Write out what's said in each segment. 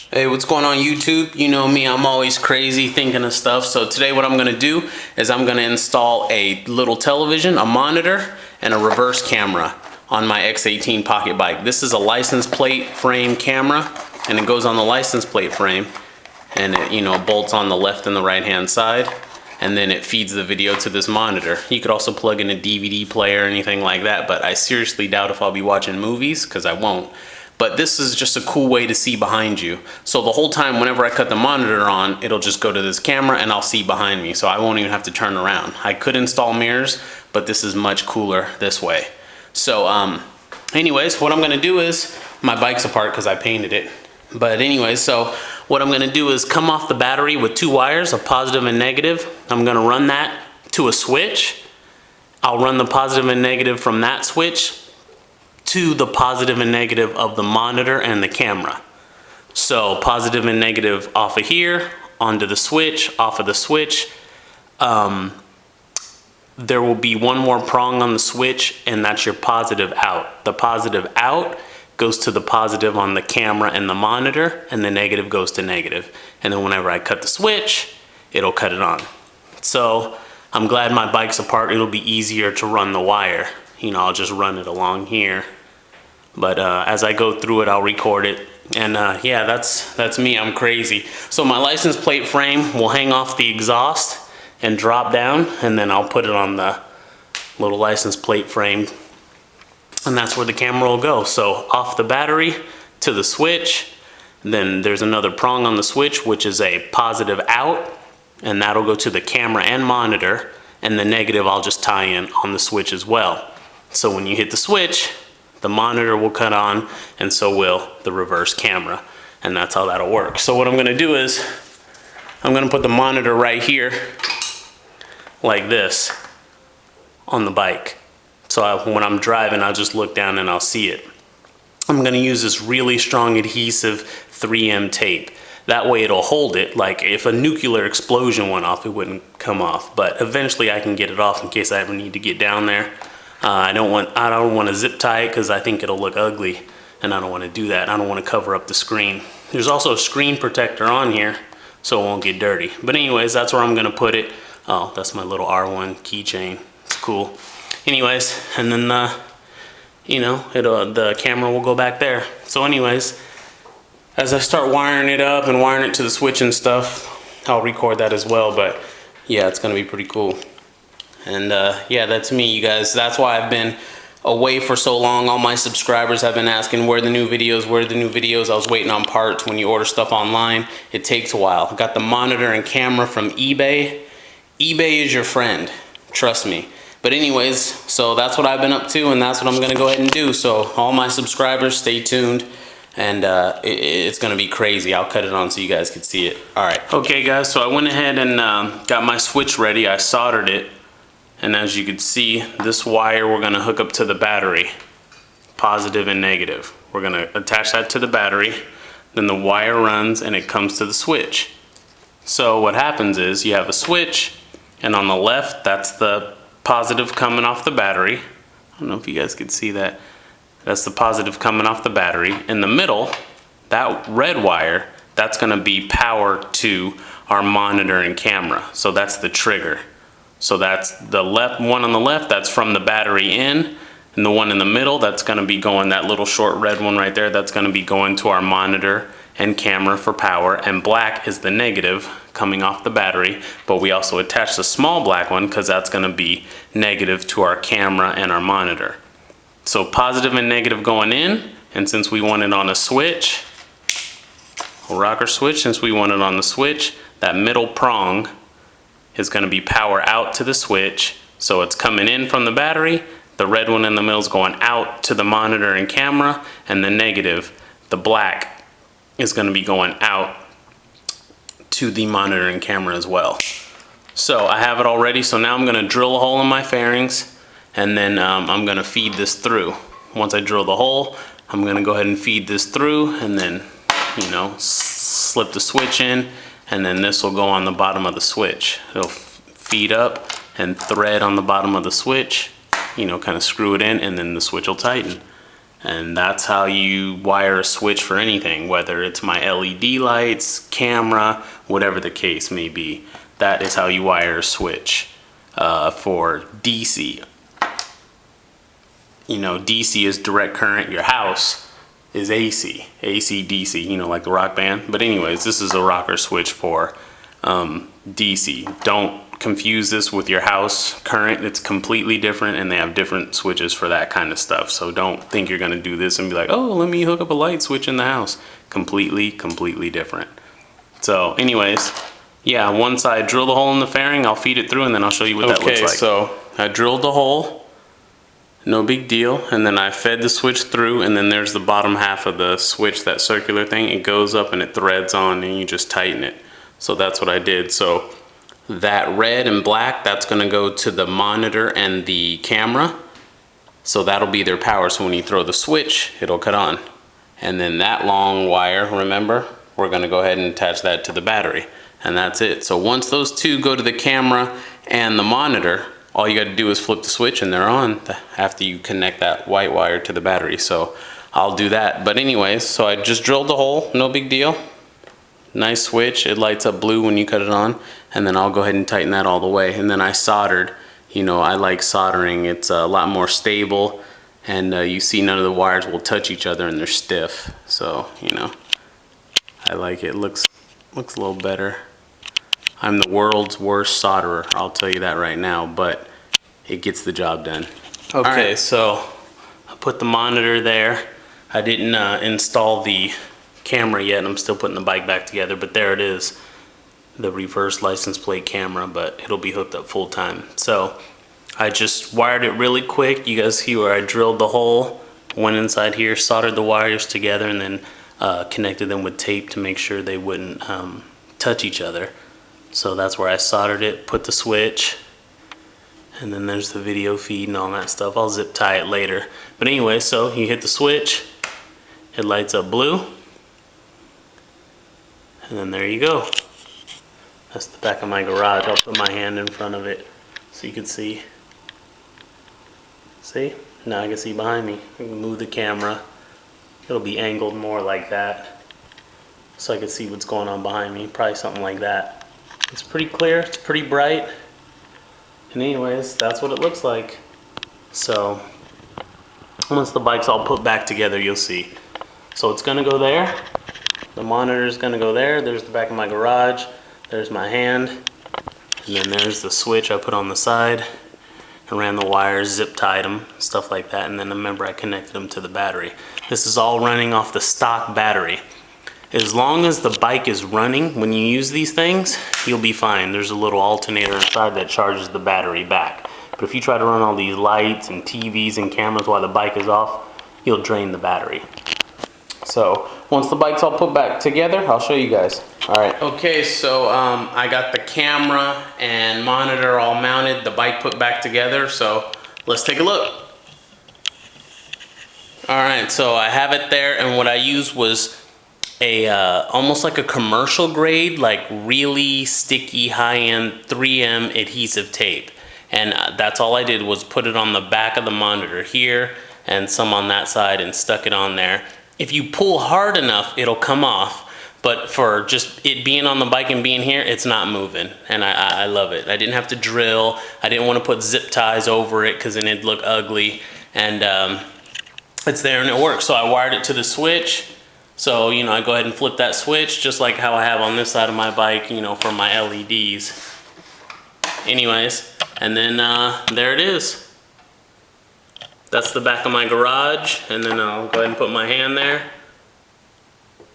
Hey, what's going on YouTube? You know me, I'm always crazy thinking of stuff. So today what I'm gonna do is I'm gonna install a little television, a monitor, and a reverse camera on my X18 pocket bike. This is a license plate frame camera, and it goes on the license plate frame, and it, bolts on the left and the right hand side, and then it feeds the video to this monitor. You could also plug in a DVD player or anything like that, but I seriously doubt if I'll be watching movies, because I won't. But this is just a cool way to see behind you. So the whole time, whenever I cut the monitor on, it'll just go to this camera and I'll see behind me. So I won't even have to turn around. I could install mirrors, but this is much cooler this way. So anyways, what I'm gonna do is, my bike's apart because I painted it. But anyways, so what I'm gonna do is come off the battery with two wires, a positive and negative. I'm gonna run that to a switch. I'll run the positive and negative from that switch to the positive and negative of the monitor and the camera. So positive and negative off of here, onto the switch, off of the switch. There will be one more prong on the switch, and that's your positive out. The positive out goes to the positive on the camera and the monitor, and the negative goes to negative. And then whenever I cut the switch, it'll cut it on. So I'm glad my bike's apart. It'll be easier to run the wire. I'll just run it along here. But as I go through it, I'll record it. And yeah, that's me, I'm crazy. So my license plate frame will hang off the exhaust and drop down, and then I'll put it on the little license plate frame. And that's where the camera will go. So off the battery to the switch, then there's another prong on the switch, which is a positive out, and that'll go to the camera and monitor, and the negative I'll just tie in on the switch as well. So when you hit the switch, the monitor will cut on, and so will the reverse camera. And that's how that'll work. So what I'm gonna do is, I'm gonna put the monitor right here, like this, on the bike. So when I'm driving, I'll just look down and I'll see it. I'm gonna use this really strong adhesive 3M tape. That way it'll hold it. Like if a nuclear explosion went off, it wouldn't come off. But eventually I can get it off in case I ever need to get down there. I don't want to zip tie it because I think it'll look ugly, and I don't want to do that. I don't want to cover up the screen. There's also a screen protector on here, so it won't get dirty. But anyways, that's where I'm gonna put it. Oh, that's my little R1 keychain. It's cool. Anyways, and then the camera will go back there. So anyways, as I start wiring it up and wiring it to the switch and stuff, I'll record that as well. But yeah, it's gonna be pretty cool. And yeah, that's me, you guys. That's why I've been away for so long. All my subscribers have been asking, where are the new videos, where are the new videos? I was waiting on parts. When you order stuff online, it takes a while. I got the monitor and camera from eBay. eBay is your friend, trust me. But anyways, so that's what I've been up to, and that's what I'm gonna go ahead and do. So all my subscribers, stay tuned, and it's gonna be crazy. I'll cut it on so you guys can see it. All right. Okay guys, so I went ahead and got my switch ready. I soldered it. And as you can see, this wire we're gonna hook up to the battery, positive and negative. We're gonna attach that to the battery, then the wire runs and it comes to the switch. So what happens is you have a switch, and on the left, that's the positive coming off the battery. I don't know if you guys can see that. That's the positive coming off the battery. In the middle, that red wire, that's gonna be power to our monitor and camera. So that's the trigger. So that's the left one on the left, that's from the battery in, and the one in the middle, that's gonna be going, that little short red one right there, that's gonna be going to our monitor and camera for power, and black is the negative coming off the battery, but we also attach the small black one because that's gonna be negative to our camera and our monitor. So positive and negative going in, and since we want it on a switch, a rocker switch, since we want it on the switch, that middle prong is going to be power out to the switch. So it's coming in from the battery, the red one in the middle is going out to the monitor and camera, and the negative, the black, is going to be going out to the monitor and camera as well. So I have it all ready, so now I'm going to drill a hole in my fairings, and then I'm going to feed this through. Once I drill the hole, I'm going to go ahead and feed this through, and then slip the switch in, and then this will go on the bottom of the switch. It'll feed up and thread on the bottom of the switch, kind of screw it in, and then the switch will tighten. And that's how you wire a switch for anything, whether it's my LED lights, camera, whatever the case may be. That is how you wire a switch for DC. You know, DC is direct current. Your house is AC. AC, DC, you know, like the rock band. But anyways, this is a rocker switch for DC. Don't confuse this with your house current. It's completely different, and they have different switches for that kind of stuff. So don't think you're gonna do this and be like, oh, let me hook up a light switch in the house. Completely different. So anyways, yeah, once I drill the hole in the fairing, I'll feed it through and then I'll show you what that looks like. So I drilled the hole, no big deal, and then I fed the switch through, and then there's the bottom half of the switch, that circular thing. It goes up and it threads on, and you just tighten it. So that's what I did. So that red and black, that's gonna go to the monitor and the camera. So that'll be their power. So when you throw the switch, it'll cut on. And then that long wire, remember, we're gonna go ahead and attach that to the battery. And that's it. So once those two go to the camera and the monitor, all you gotta do is flip the switch and they're on after you connect that white wire to the battery. So I'll do that. But anyways, so I just drilled the hole, no big deal. Nice switch, it lights up blue when you cut it on, and then I'll go ahead and tighten that all the way. And then I soldered, you know, I like soldering. It's a lot more stable, and you see none of the wires will touch each other and they're stiff. So, you know, I like it. Looks a little better. I'm the world's worst solderer, I'll tell you that right now, but it gets the job done. Okay, so I put the monitor there. I didn't install the camera yet. I'm still putting the bike back together, but there it is, the reverse license plate camera, but it'll be hooked up full time. So I just wired it really quick. You guys see where I drilled the hole, went inside here, soldered the wires together, and then connected them with tape to make sure they wouldn't touch each other. So that's where I soldered it, put the switch, and then there's the video feed and all that stuff. I'll zip tie it later. But anyway, so you hit the switch, it lights up blue, and then there you go. That's the back of my garage. I'll put my hand in front of it so you can see. See? Now I can see behind me. I can move the camera. It'll be angled more like that, so I can see what's going on behind me. Probably something like that. It's pretty clear, it's pretty bright. And anyways, that's what it looks like. So once the bike's all put back together, you'll see. So it's gonna go there. The monitor's gonna go there. There's the back of my garage. There's my hand. And then there's the switch I put on the side. I ran the wires, zip tied them, stuff like that. And then remember, I connected them to the battery. This is all running off the stock battery. As long as the bike is running, when you use these things, you'll be fine. There's a little alternator inside that charges the battery back. But if you try to run all these lights and TVs and cameras while the bike is off, you'll drain the battery. So once the bike's all put back together, I'll show you guys. All right. Okay, so I got the camera and monitor all mounted, the bike put back together. So let's take a look. All right, so I have it there, and what I used was a almost like a commercial grade, like really sticky high-end 3M adhesive tape. And that's all I did was put it on the back of the monitor here and some on that side and stuck it on there. If you pull hard enough, it'll come off. But for just it being on the bike and being here, it's not moving. And I love it. I didn't have to drill. I didn't want to put zip ties over it because then it'd look ugly. And it's there and it works. So I wired it to the switch. So, you know, I go ahead and flip that switch just like how I have on this side of my bike, you know, for my LEDs. Anyways, and then there it is. That's the back of my garage, and then I'll go ahead and put my hand there.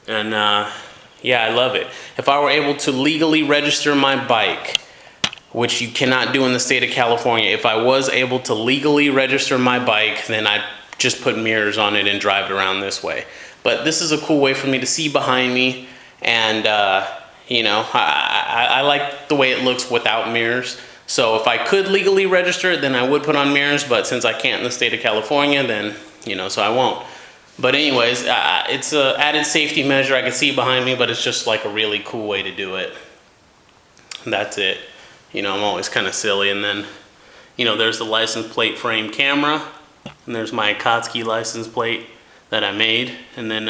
And yeah, I love it. If I were able to legally register my bike, which you cannot do in the state of California, if I was able to legally register my bike, then I'd just put mirrors on it and drive it around this way. But this is a cool way for me to see behind me, and you know, I like the way it looks without mirrors. So if I could legally register it, then I would put on mirrors, but since I can't in the state of California, then, you know, so I won't. But anyways, it's an added safety measure. I can see behind me, but it's just like a really cool way to do it. That's it. You know, I'm always kind of silly. And then, you know, there's the license plate frame camera. And there's my Akatsuki license plate that I made. And then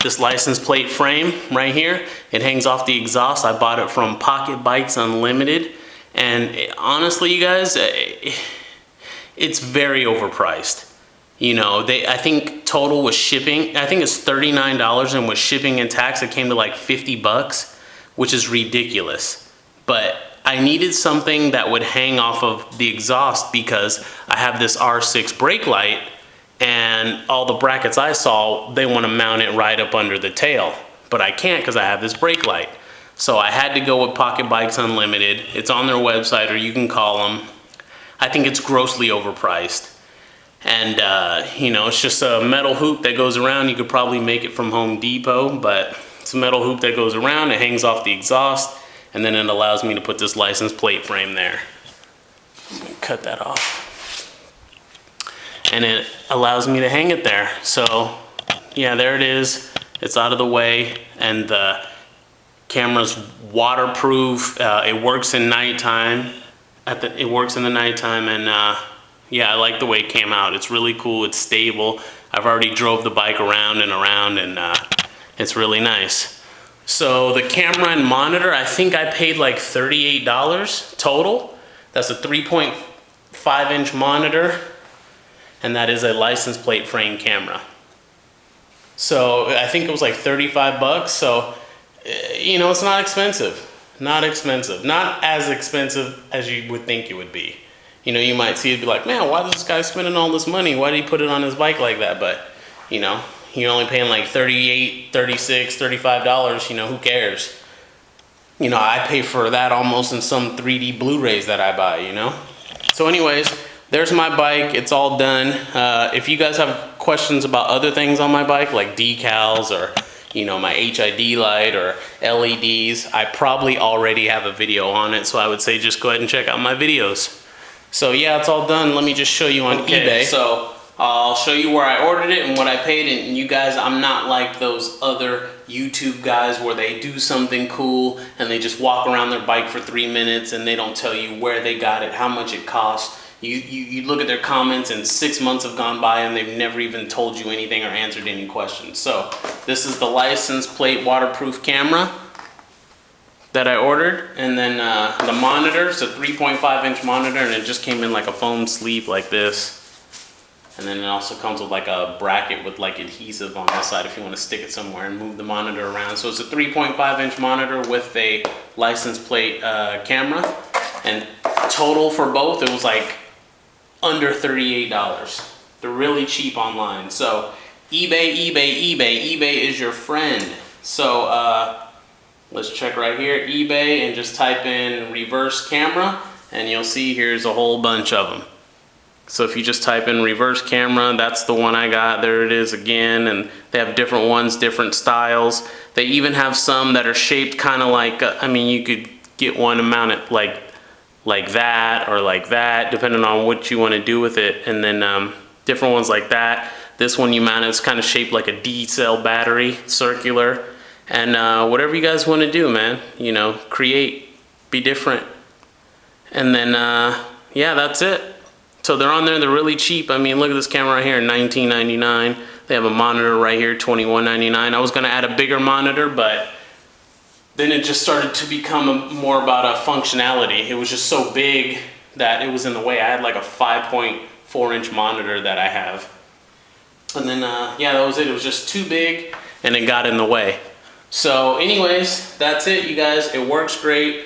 this license plate frame right here, it hangs off the exhaust. I bought it from Pocket Bikes Unlimited. And honestly, you guys, it's very overpriced. You know, I think total with shipping, I think it's $39, and with shipping and tax, it came to like 50 bucks, which is ridiculous. But I needed something that would hang off of the exhaust because I have this R6 brake light, and all the brackets I saw, they want to mount it right up under the tail. But I can't because I have this brake light. So I had to go with Pocket Bikes Unlimited. It's on their website, or you can call them. I think it's grossly overpriced. And, you know, it's just a metal hoop that goes around. You could probably make it from Home Depot, but it's a metal hoop that goes around. It hangs off the exhaust, and then it allows me to put this license plate frame there. Let me cut that off. And it allows me to hang it there. So, yeah, there it is. It's out of the way, and the camera's waterproof. It works in nighttime. It works in the nighttime, and yeah, I like the way it came out. It's really cool. It's stable. I've already drove the bike around and around, and it's really nice. So the camera and monitor, I think I paid like $38 total. That's a 3.5-inch monitor, and that is a license plate frame camera. So I think it was like 35 bucks. So, you know, it's not expensive. Not expensive. Not as expensive as you would think it would be. You know, you might see it be like, man, why is this guy spending all this money? Why did he put it on his bike like that? But, you know, you're only paying like $38, $36, $35, you know, who cares? You know, I pay for that almost in some 3D Blu-rays that I buy, you know? So anyways, there's my bike. It's all done. If you guys have questions about other things on my bike, like decals or, you know, my HID light or LEDs, I probably already have a video on it. So I would say just go ahead and check out my videos. So yeah, it's all done. Let me just show you on eBay. So I'll show you where I ordered it and what I paid. And you guys, I'm not like those other YouTube guys where they do something cool and they just walk around their bike for 3 minutes and they don't tell you where they got it, how much it costs. You look at their comments and 6 months have gone by and they've never even told you anything or answered any questions. So this is the license plate waterproof camera that I ordered, and then the monitor, it's a 3.5-inch monitor, and it just came in like a foam sleeve like this. And then it also comes with like a bracket with like adhesive on the side if you want to stick it somewhere and move the monitor around. So it's a 3.5-inch monitor with a license plate camera, and total for both it was like under $38. They're really cheap online. So eBay is your friend. So let's check right here, eBay, and just type in reverse camera, and you'll see here's a whole bunch of them. So if you just type in reverse camera, that's the one I got. There it is again, and they have different ones, different styles. They even have some that are shaped kind of like, I mean, you could get one and mount it like that or like that, depending on what you want to do with it. And then different ones like that. This one you mount it's kind of shaped like a D-cell battery, circular. And whatever you guys want to do, man, you know, create, be different. And then, yeah, that's it. So they're on there, they're really cheap. I mean, look at this camera right here, $19.99. They have a monitor right here, $21.99. I was gonna add a bigger monitor, but then it just started to become more about a functionality. It was just so big that it was in the way. I had like a 5.4-inch monitor that I have. And then, yeah, that was it. It was just too big, and it got in the way. So anyways, that's it, you guys. It works great.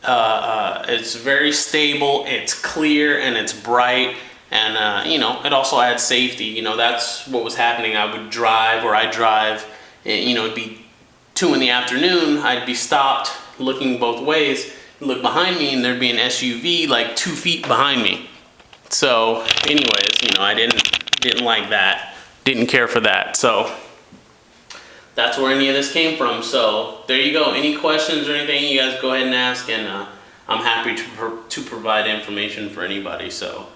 It's very stable, it's clear, and it's bright. And you know, it also adds safety. You know, that's what was happening. I would drive, or I drive, and, you know, it'd be 2 in the afternoon. I'd be stopped looking both ways, look behind me, and there'd be an SUV like 2 feet behind me. So anyways, you know, I didn't like that, didn't care for that. So that's where any of this came from. So there you go. Any questions or anything, you guys go ahead and ask, and I'm happy to provide information for anybody. So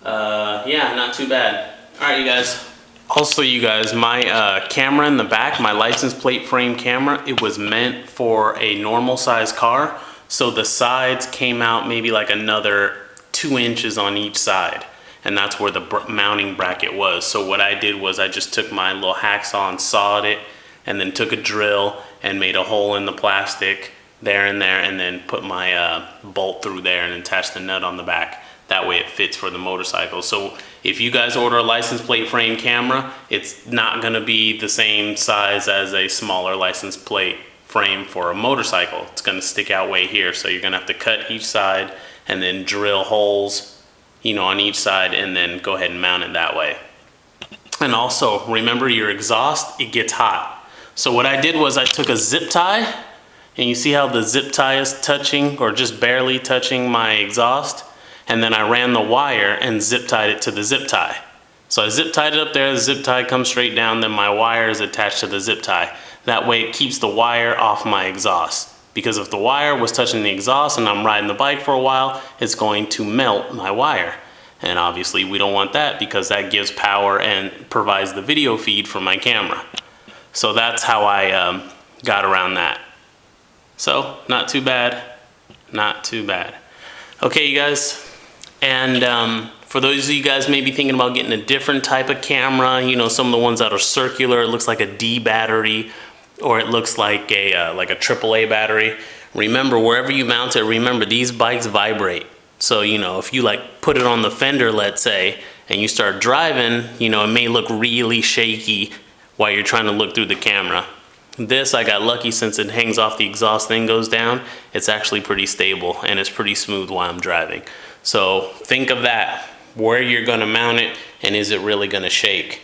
yeah, not too bad. All right, you guys. Also, you guys, my camera in the back, my license plate frame camera, it was meant for a normal size car. So the sides came out maybe like another 2 inches on each side. and that's where the mounting bracket was. So what I did was I just took my little hacksaw and sawed it, and then took a drill and made a hole in the plastic there, and then put my bolt through there and attached the nut on the back. That way it fits for the motorcycle. So if you guys order a license plate frame camera, it's not gonna be the same size as a smaller license plate frame for a motorcycle. It's gonna stick out way here, so you're gonna have to cut each side and then drill holes, you know, on each side, and then go ahead and mount it that way. And also, remember your exhaust, it gets hot. So what I did was I took a zip tie, and you see how the zip tie is touching, or just barely touching my exhaust, and then I ran the wire and zip tied it to the zip tie. So I zip tied it up there, the zip tie comes straight down, then my wire is attached to the zip tie. That way it keeps the wire off my exhaust. Because if the wire was touching the exhaust and I'm riding the bike for a while, it's going to melt my wire. And obviously we don't want that, because that gives power and provides the video feed for my camera. So that's how I got around that. So not too bad, not too bad. Okay, you guys, and for those of you guys maybe thinking about getting a different type of camera, you know, some of the ones that are circular, it looks like a D battery, or it looks like a AAA battery. Remember, wherever you mount it, remember these bikes vibrate. So, you know, if you like put it on the fender, let's say, and you start driving, you know, it may look really shaky while you're trying to look through the camera. This, I got lucky, since it hangs off the exhaust thing goes down, it's actually pretty stable and it's pretty smooth while I'm driving. So think of that, where you're gonna mount it, and is it really gonna shake?